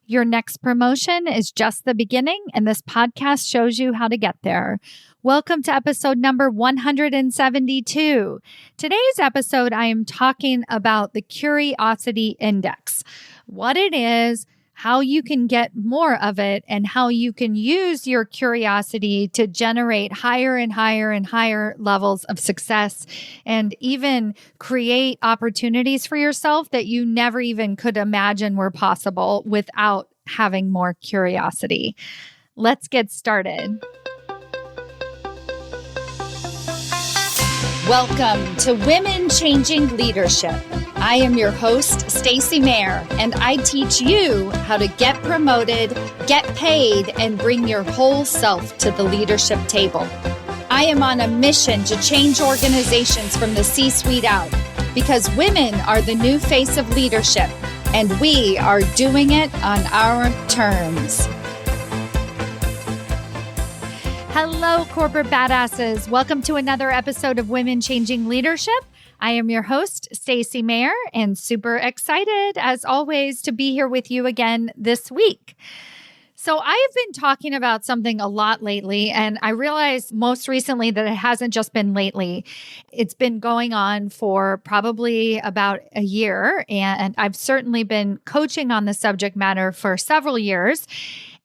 Your next promotion is just the beginning, and this podcast shows you how to get there. Welcome to episode number 172. Today's episode, I am talking about the Curiosity Index, what it is, how you can get more of it, and how you can use your curiosity to generate higher and higher and higher levels of success and even create opportunities for yourself that you never even could imagine were possible without having more curiosity. Let's get started. Welcome to Women Changing Leadership. I am your host, Stacy Mayer, and I teach you how to get promoted, get paid, and bring your whole self to the leadership table. I am on a mission to change organizations from the C-suite out because women are the new face of leadership, and we are doing it on our terms. Hello, corporate badasses. Welcome to another episode of Women Changing Leadership. I am your host, Stacy Mayer, and super excited, as always, to be here with you again this week. So I have been talking about something a lot lately, and I realized most recently that it hasn't just been lately. It's been going on for probably about a year, and I've certainly been coaching on the subject matter for several years.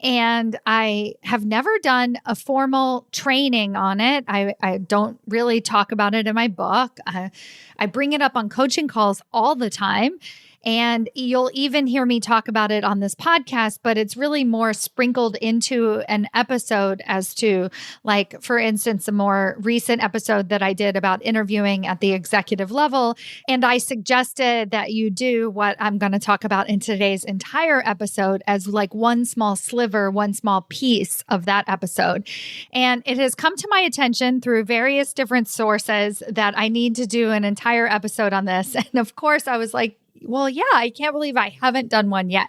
And I have never done a formal training on it. I don't really talk about it in my book. I bring it up on coaching calls all the time. And you'll even hear me talk about it on this podcast, but it's really more sprinkled into an episode as to, like, for instance, a more recent episode that I did about interviewing at the executive level. And I suggested that you do what I'm going to talk about in today's entire episode as like one small sliver, one small piece of that episode. And it has come to my attention through various different sources that I need to do an entire episode on this. And of course, I was like, well, yeah, I can't believe I haven't done one yet.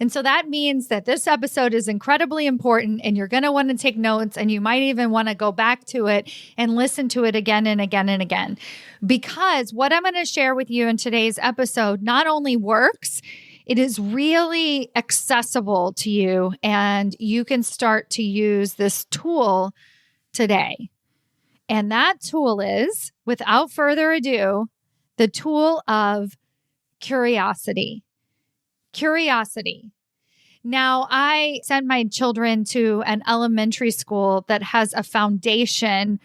And so that means that this episode is incredibly important and you're going to want to take notes, and you might even want to go back to it and listen to it again and again and again. Because what I'm going to share with you in today's episode not only works, it is really accessible to you, and you can start to use this tool today. And that tool is, without further ado, the tool of curiosity. Curiosity. Now, I sent my children to an elementary school that has a foundation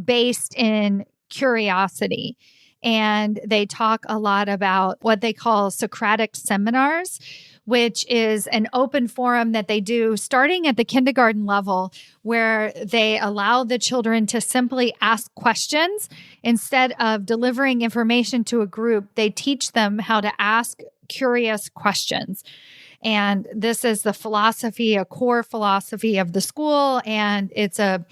based in curiosity. And they talk a lot about what they call Socratic seminars, which is an open forum that they do starting at the kindergarten level, where they allow the children to simply ask questions. Instead of delivering information to a group, they teach them how to ask curious questions. And this is the philosophy, a core philosophy of the school, and it's a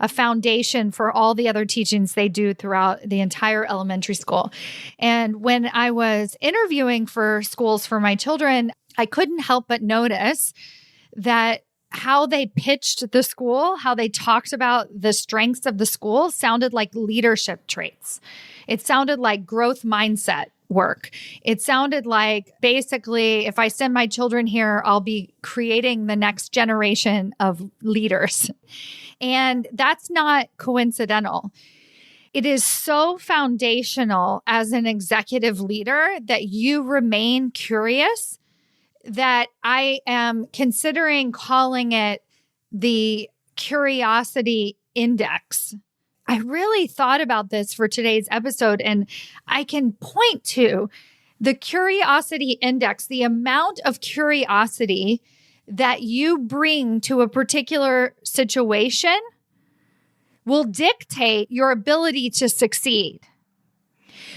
foundation for all the other teachings they do throughout the entire elementary school. And when I was interviewing for schools for my children, I couldn't help but notice that how they pitched the school, how they talked about the strengths of the school sounded like leadership traits. It sounded like growth mindset work. It sounded like, basically, if I send my children here, I'll be creating the next generation of leaders. And that's not coincidental. It is so foundational as an executive leader that you remain curious, that I am considering calling it the Curiosity Index. I really thought about this for today's episode, and I can point to the Curiosity Index, the amount of curiosity that you bring to a particular situation will dictate your ability to succeed.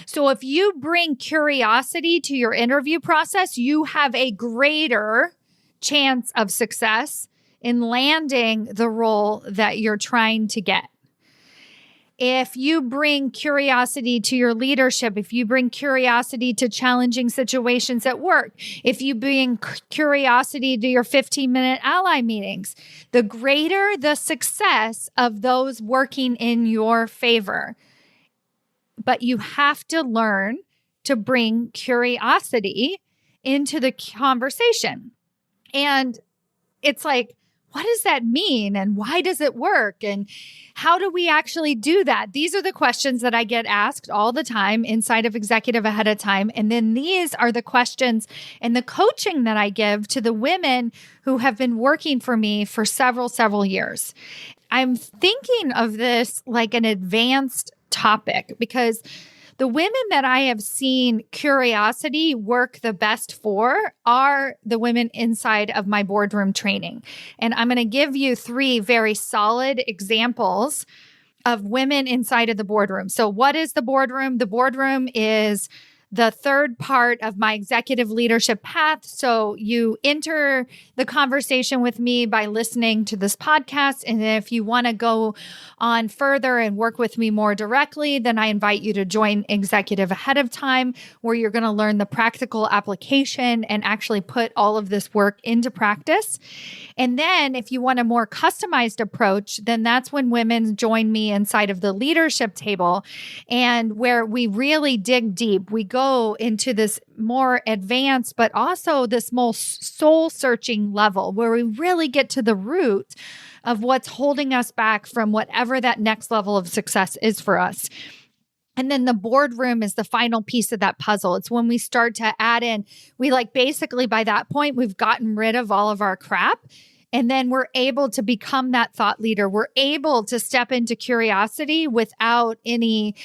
So if you bring curiosity to your interview process, you have a greater chance of success in landing the role that you're trying to get. If you bring curiosity to your leadership, if you bring curiosity to challenging situations at work, if you bring curiosity to your 15-minute ally meetings, the greater the success of those working in your favor. But you have to learn to bring curiosity into the conversation. And it's like, what does that mean? And why does it work? And how do we actually do that? These are the questions that I get asked all the time inside of Executive Ahead of Time. And then these are the questions and the coaching that I give to the women who have been working for me for several years. I'm thinking of this like an advanced topic because the women that I have seen curiosity work the best for are the women inside of my boardroom training. And I'm going to give you 3 very solid examples of women inside of the boardroom. So what is the boardroom? The boardroom is the third part of my executive leadership path. So you enter the conversation with me by listening to this podcast. And if you want to go on further and work with me more directly, then I invite you to join Executive Ahead of Time, where you're going to learn the practical application and actually put all of this work into practice. And then if you want a more customized approach, then that's when women join me inside of the leadership table, and where we really dig deep. We go into this more advanced, but also this most soul-searching level where we really get to the root of what's holding us back from whatever that next level of success is for us. And then the boardroom is the final piece of that puzzle. It's when we start to add in, basically by that point, we've gotten rid of all of our crap. And then we're able to become that thought leader. We're able to step into curiosity without any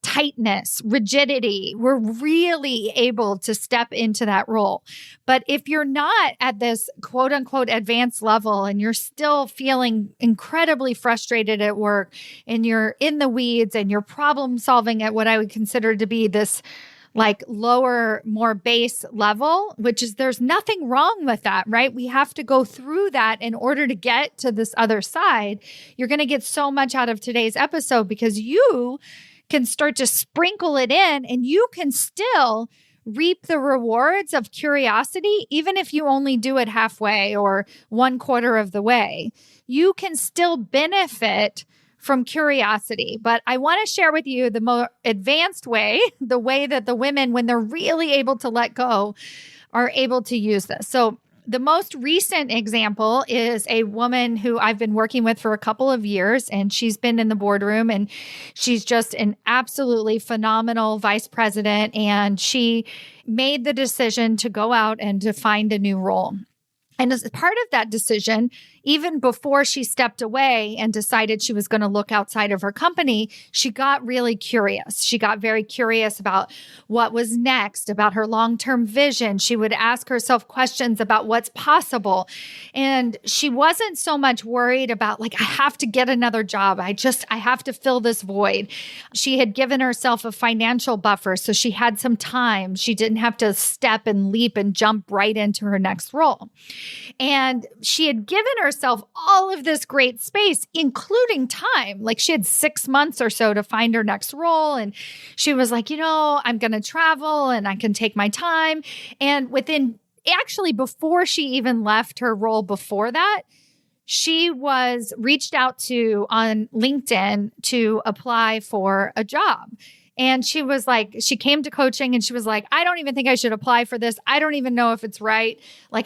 tightness, rigidity. We're really able to step into that role. But if you're not at this quote unquote advanced level and you're still feeling incredibly frustrated at work and you're in the weeds and you're problem solving at what I would consider to be this lower, more base level, which is there's nothing wrong with that, right? We have to go through that in order to get to this other side. You're going to get so much out of today's episode because you can start to sprinkle it in and you can still reap the rewards of curiosity, even if you only do it halfway or 1/4 of the way. You can still benefit from curiosity. But I want to share with you the more advanced way, the way that the women, when they're really able to let go, are able to use this. So the most recent example is a woman who I've been working with for a couple of years, and she's been in the boardroom, and she's just an absolutely phenomenal vice president. And she made the decision to go out and to find a new role. And as part of that decision, even before she stepped away and decided she was going to look outside of her company, she got really curious. She got very curious about what was next, about her long-term vision. She would ask herself questions about what's possible. And she wasn't so much worried about I have to get another job. I have to fill this void. She had given herself a financial buffer, so she had some time. She didn't have to step and leap and jump right into her next role. And she had given herself all of this great space, including time. She had 6 months or so to find her next role. And she was like, I'm going to travel and I can take my time. And before she even left her role before that, she was reached out to on LinkedIn to apply for a job. And she was she came to coaching and she was like, I don't even think I should apply for this. I don't even know if it's right.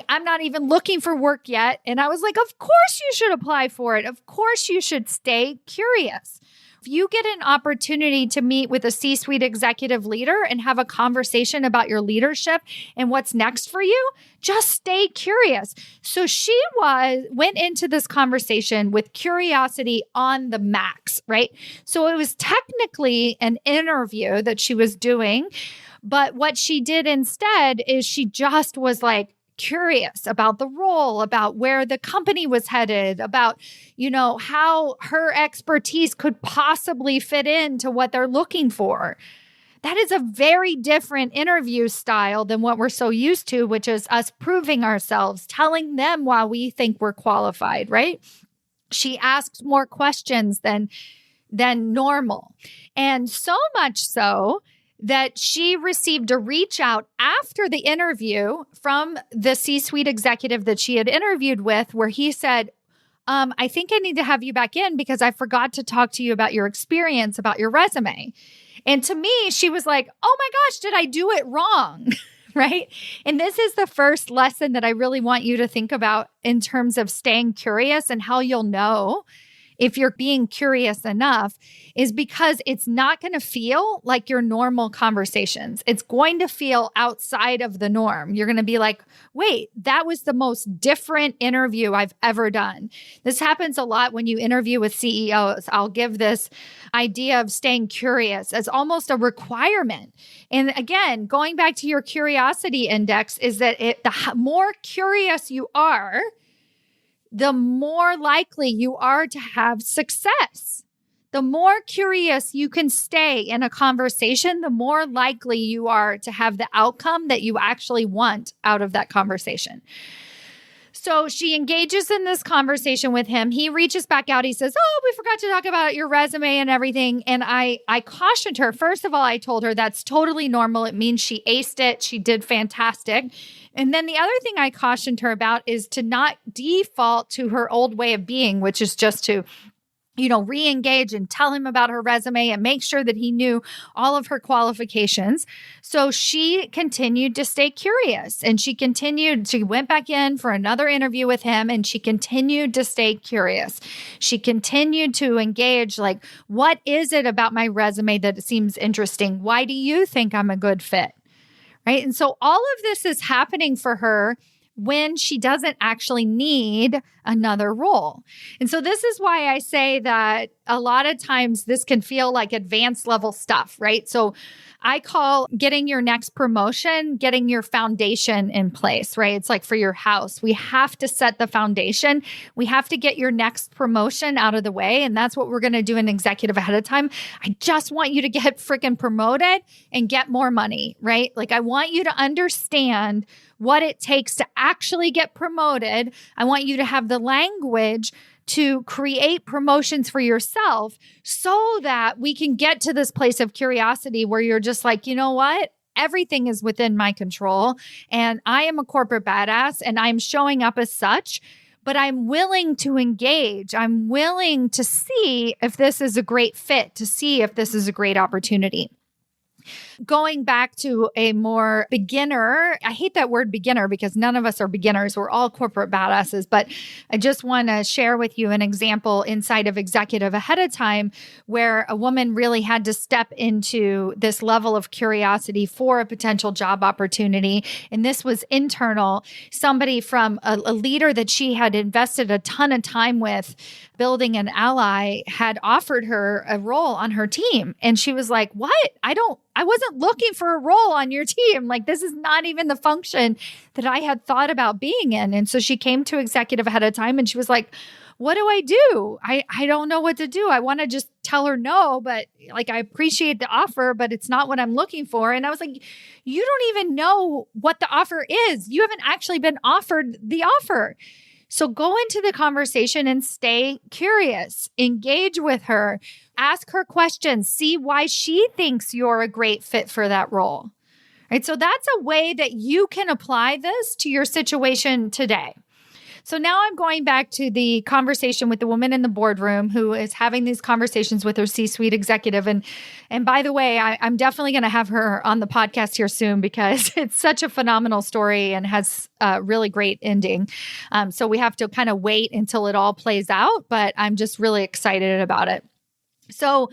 I'm not even looking for work yet. And I was like, of course you should apply for it. Of course you should stay curious. If you get an opportunity to meet with a C-suite executive leader and have a conversation about your leadership and what's next for you, just stay curious. So she went into this conversation with curiosity on the max, right? So it was technically an interview that she was doing, but what she did instead is she just was curious about the role, about where the company was headed, about, how her expertise could possibly fit into what they're looking for. That is a very different interview style than what we're so used to, which is us proving ourselves, telling them why we think we're qualified, right? She asks more questions than normal. And so much so that she received a reach out after the interview from the C-suite executive that she had interviewed with, where he said, I think I need to have you back in because I forgot to talk to you about your experience, about your resume. And to me, she was like, oh my gosh, did I do it wrong? right? And this is the first lesson that I really want you to think about in terms of staying curious and how you'll know if you're being curious enough is because it's not going to feel like your normal conversations. It's going to feel outside of the norm. You're going to be like, wait, that was the most different interview I've ever done. This happens a lot when you interview with CEOs. I'll give this idea of staying curious as almost a requirement. And again, going back to your curiosity index is that the more curious you are, the more likely you are to have success. The more curious you can stay in a conversation, the more likely you are to have the outcome that you actually want out of that conversation. So she engages in this conversation with him. He reaches back out. He says, oh, we forgot to talk about your resume and everything. And I cautioned her. First of all, I told her that's totally normal. It means she aced it. She did fantastic. And then the other thing I cautioned her about is to not default to her old way of being, which is just to re-engage and tell him about her resume and make sure that he knew all of her qualifications. So she continued to stay curious and she went back in for another interview with him and she continued to stay curious. She continued to engage like, what is it about my resume that seems interesting? Why do you think I'm a good fit? Right? And so all of this is happening for her when she doesn't actually need another role. And so this is why I say that a lot of times this can feel like advanced level stuff, right? So I call getting your next promotion, getting your foundation in place, right? It's like for your house. We have to set the foundation. We have to get your next promotion out of the way. And that's what we're going to do in executive ahead of time. I just want you to get freaking promoted and get more money, right? Like I want you to understand what it takes to actually get promoted. I want you to have the language to create promotions for yourself so that we can get to this place of curiosity where you're just like, you know what? Everything is within my control and I am a corporate badass and I'm showing up as such, but I'm willing to engage. I'm willing to see if this is a great fit, to see if this is a great opportunity. Going back to a more beginner, I hate that word beginner because none of us are beginners. We're all corporate badasses. But I just want to share with you an example inside of executive ahead of time where a woman really had to step into this level of curiosity for a potential job opportunity. And this was internal. Somebody from a leader that she had invested a ton of time with building an ally had offered her a role on her team. And she was like, what? I wasn't looking for a role on your team. Like, this is not even the function that I had thought about being in. And so she came to executive ahead of time and she was like, what do I do? I don't know what to do. I want to just tell her no, but like, I appreciate the offer, but it's not what I'm looking for. And I was like, you don't even know what the offer is. You haven't actually been offered the offer. So go into the conversation and stay curious, engage with her, ask her questions, see why she thinks you're a great fit for that role. Right? So that's a way that you can apply this to your situation today. So now I'm going back to the conversation with the woman in the boardroom who is having these conversations with her C-suite executive. And by the way, I'm definitely going to have her on the podcast here soon because it's such a phenomenal story and has a really great ending. So we have to kind of wait until it all plays out, but I'm just really excited about it. So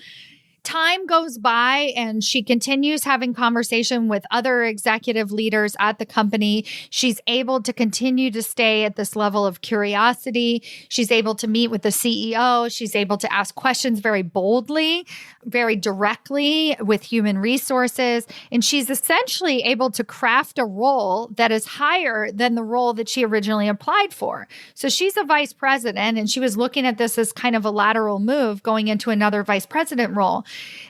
time goes by and she continues having conversation with other executive leaders at the company. She's able to continue to stay at this level of curiosity. She's able to meet with the CEO. She's able to ask questions very boldly, very directly with human resources. And she's essentially able to craft a role that is higher than the role that she originally applied for. So she's a vice president and she was looking at this as kind of a lateral move going into another vice president role.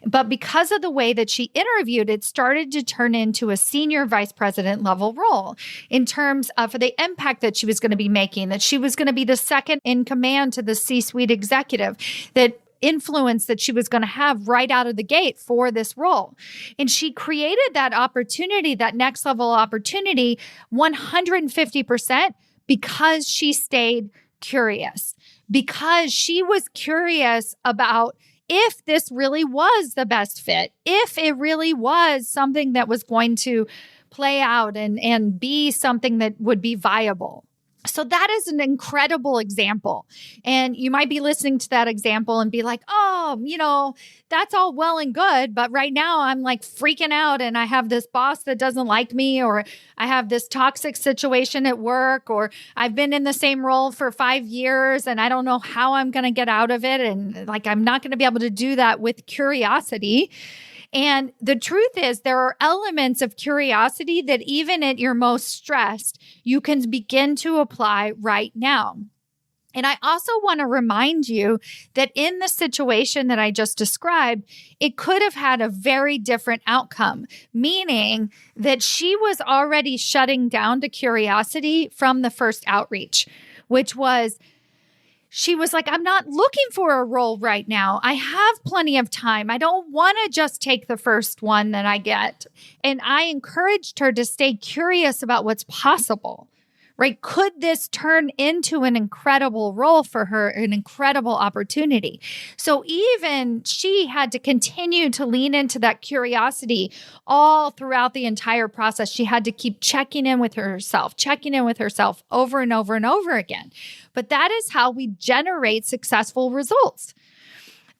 But because of the way that she interviewed, it started to turn into a senior vice president level role in terms of the impact that she was going to be making, that she was going to be the second in command to the C-suite executive, that influence that she was going to have right out of the gate for this role. And she created that opportunity, that next level opportunity, 150% because she stayed curious, because she was curious about if this really was the best fit, if it really was something that was going to play out and be something that would be viable. So that is an incredible example. And you might be listening to that example and be like, oh, that's all well and good. But right now I'm like freaking out and I have this boss that doesn't like me, or I have this toxic situation at work, or I've been in the same role for 5 years and I don't know how I'm going to get out of it. And like, I'm not going to be able to do that with curiosity. And the truth is, there are elements of curiosity that even at your most stressed, you can begin to apply right now. And I also want to remind you that in the situation that I just described, it could have had a very different outcome, meaning that she was already shutting down to curiosity from the first outreach, which was, she was like, I'm not looking for a role right now. I have plenty of time. I don't want to just take the first one that I get. And I encouraged her to stay curious about what's possible, right? Could this turn into an incredible role for her, an incredible opportunity? So even she had to continue to lean into that curiosity all throughout the entire process. She had to keep checking in with herself over and over and over again. But that is how we generate successful results.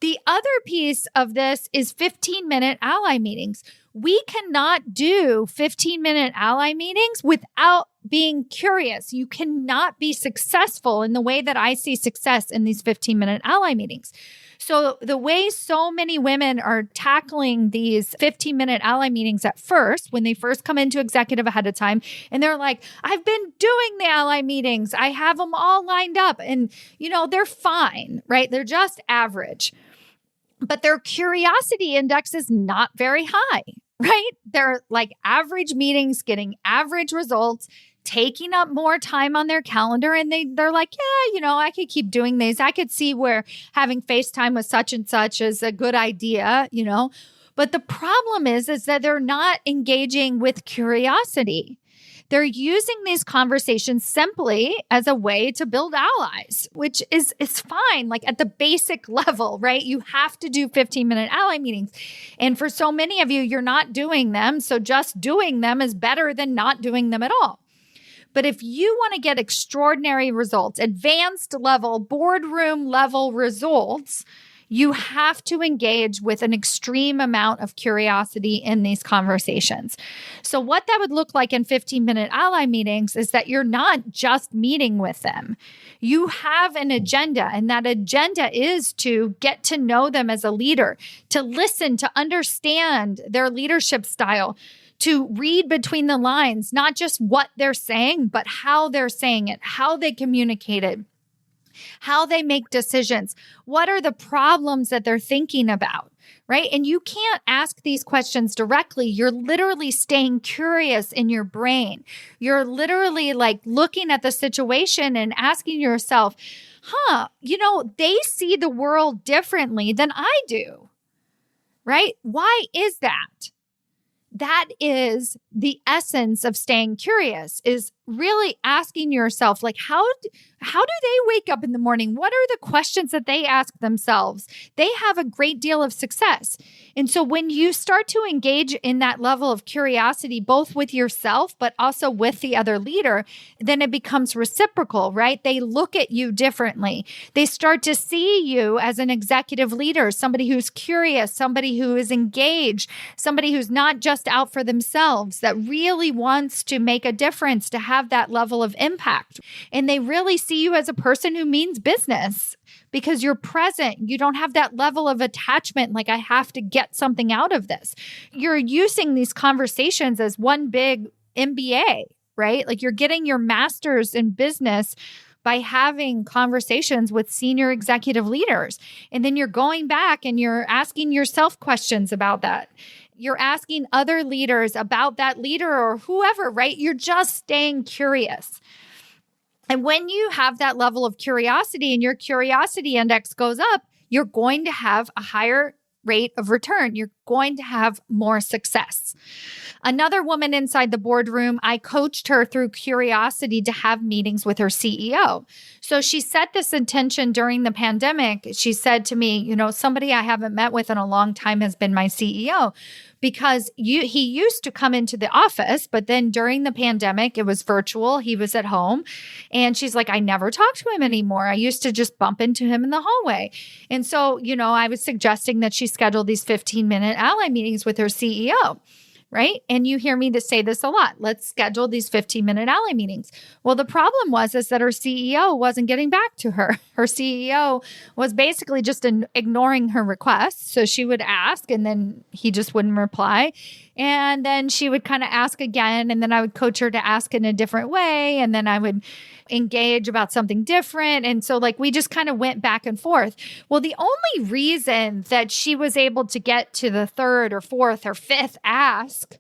The other piece of this is 15-minute ally meetings. We cannot do 15-minute ally meetings without being curious. You cannot be successful in the way that I see success in these 15-minute ally meetings. So the way so many women are tackling these 15-minute ally meetings at first, when they first come into executive ahead of time, and they're like, I've been doing the ally meetings. I have them all lined up. And, they're fine, right? They're just average. But their curiosity index is not very high, right? They're like average meetings, getting average results, taking up more time on their calendar. And they're like, yeah, I could keep doing these. I could see where having FaceTime with such and such is a good idea, But the problem is that they're not engaging with curiosity. They're using these conversations simply as a way to build allies, which is fine, like at the basic level, right? You have to do 15-minute ally meetings. And for so many of you, you're not doing them. So just doing them is better than not doing them at all. But if you want to get extraordinary results, advanced level, boardroom level results, you have to engage with an extreme amount of curiosity in these conversations. So what that would look like in 15-minute ally meetings is that you're not just meeting with them. You have an agenda, and that agenda is to get to know them as a leader, to listen, to understand their leadership style, to read between the lines, not just what they're saying, but how they're saying it, how they communicate it, how they make decisions, what are the problems that they're thinking about, right? And you can't ask these questions directly. You're literally staying curious in your brain. You're literally like looking at the situation and asking yourself, they see the world differently than I do, right? Why is that? That is the essence of staying curious, is really asking yourself, like, how do they wake up in the morning? What are the questions that they ask themselves? They have a great deal of success. And so when you start to engage in that level of curiosity, both with yourself, but also with the other leader, then it becomes reciprocal, right? They look at you differently. They start to see you as an executive leader, somebody who's curious, somebody who is engaged, somebody who's not just out for themselves, that really wants to make a difference, to have that level of impact. And they really see you as a person who means business because you're present. You don't have that level of attachment, like I have to get something out of this. You're using these conversations as one big MBA, right? Like you're getting your master's in business by having conversations with senior executive leaders. And then you're going back and you're asking yourself questions about that. You're asking other leaders about that leader or whoever, right? You're just staying curious. And when you have that level of curiosity and your curiosity index goes up, you're going to have a higher rate of return. You're going to have more success. Another woman inside the boardroom, I coached her through curiosity to have meetings with her CEO. So she set this intention during the pandemic. She said to me, somebody I haven't met with in a long time has been my CEO, because he used to come into the office, but then during the pandemic, it was virtual. He was at home. And she's like, I never talk to him anymore. I used to just bump into him in the hallway. And so, I was suggesting that she schedule these 15-minute ally meetings with her CEO. Right? And you hear me say this a lot. Let's schedule these 15-minute ally meetings. Well, the problem was that her CEO wasn't getting back to her. Her CEO was basically just ignoring her requests. So she would ask and then he just wouldn't reply. And then she would kind of ask again. And then I would coach her to ask in a different way. And then I would engage about something different. And so we just kind of went back and forth. Well, the only reason that she was able to get to the third or fourth or fifth ask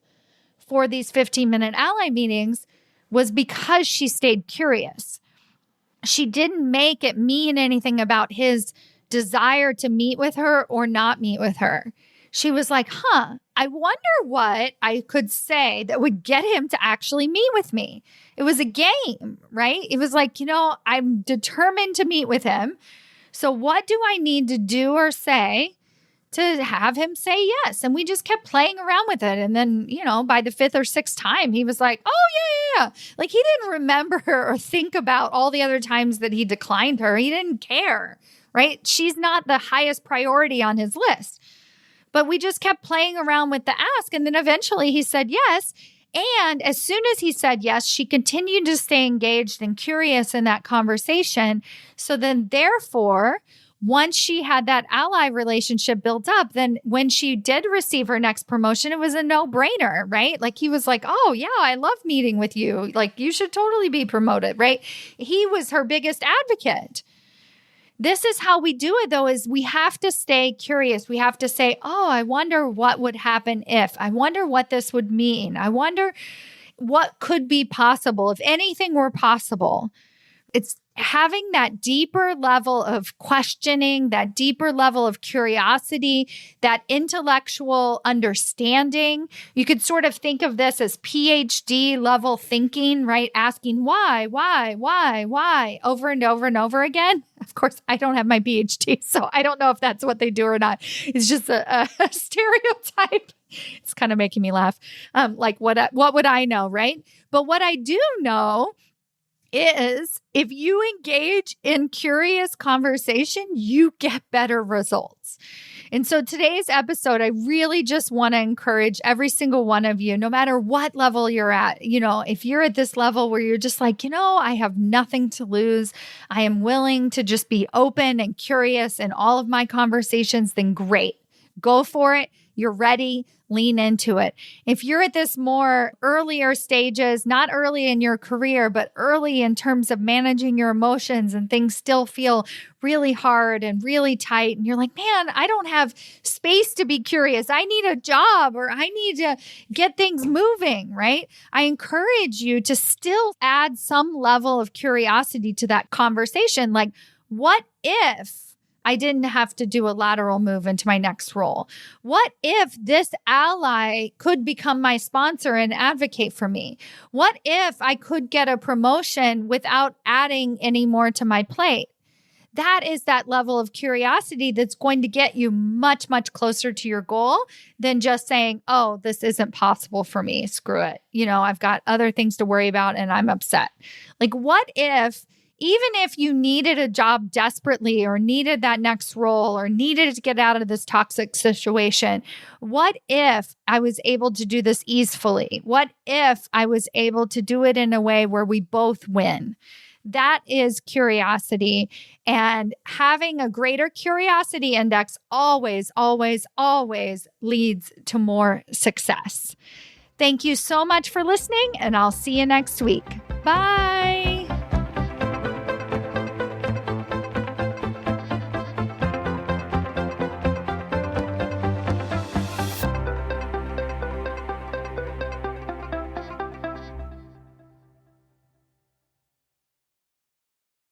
for these 15-minute ally meetings was because she stayed curious. She didn't make it mean anything about his desire to meet with her or not meet with her. She was like, I wonder what I could say that would get him to actually meet with me. It was a game, right? It was like, I'm determined to meet with him. So what do I need to do or say to have him say yes? And we just kept playing around with it. And then, by the fifth or sixth time, he was like, oh, yeah. Like he didn't remember or think about all the other times that he declined her. He didn't care, right? She's not the highest priority on his list. But we just kept playing around with the ask. And then eventually he said yes. And as soon as he said yes, she continued to stay engaged and curious in that conversation. So then therefore, once she had that ally relationship built up, then when she did receive her next promotion, it was a no-brainer, right? Like he was like, oh yeah, I love meeting with you. Like you should totally be promoted, right? He was her biggest advocate. This is how we do it, though, is we have to stay curious. We have to say, oh, I wonder what would happen if. I wonder what this would mean. I wonder what could be possible if anything were possible. It's having that deeper level of questioning, that deeper level of curiosity, that intellectual understanding. You could sort of think of this as PhD level thinking, right? Asking why, over and over and over again. Of course, I don't have my PhD, so I don't know if that's what they do or not. It's just a stereotype. It's kind of making me laugh. What would I know, right? But what I do know is if you engage in curious conversation, you get better results. And so today's episode, I really just want to encourage every single one of you, no matter what level you're at, if you're at this level where you're just like, I have nothing to lose, I am willing to just be open and curious in all of my conversations, then great. Go for it. You're ready. Lean into it. If you're at this more earlier stages, not early in your career, but early in terms of managing your emotions and things still feel really hard and really tight, and you're like, man, I don't have space to be curious. I need a job or I need to get things moving, right? I encourage you to still add some level of curiosity to that conversation. Like, what if I didn't have to do a lateral move into my next role? What if this ally could become my sponsor and advocate for me? What if I could get a promotion without adding any more to my plate? That is that level of curiosity that's going to get you much, much closer to your goal than just saying, oh, this isn't possible for me. Screw it. I've got other things to worry about and I'm upset. Like, what if even if you needed a job desperately or needed that next role or needed to get out of this toxic situation, what if I was able to do this easefully? What if I was able to do it in a way where we both win? That is curiosity. And having a greater curiosity index always, always, always leads to more success. Thank you so much for listening, and I'll see you next week. Bye.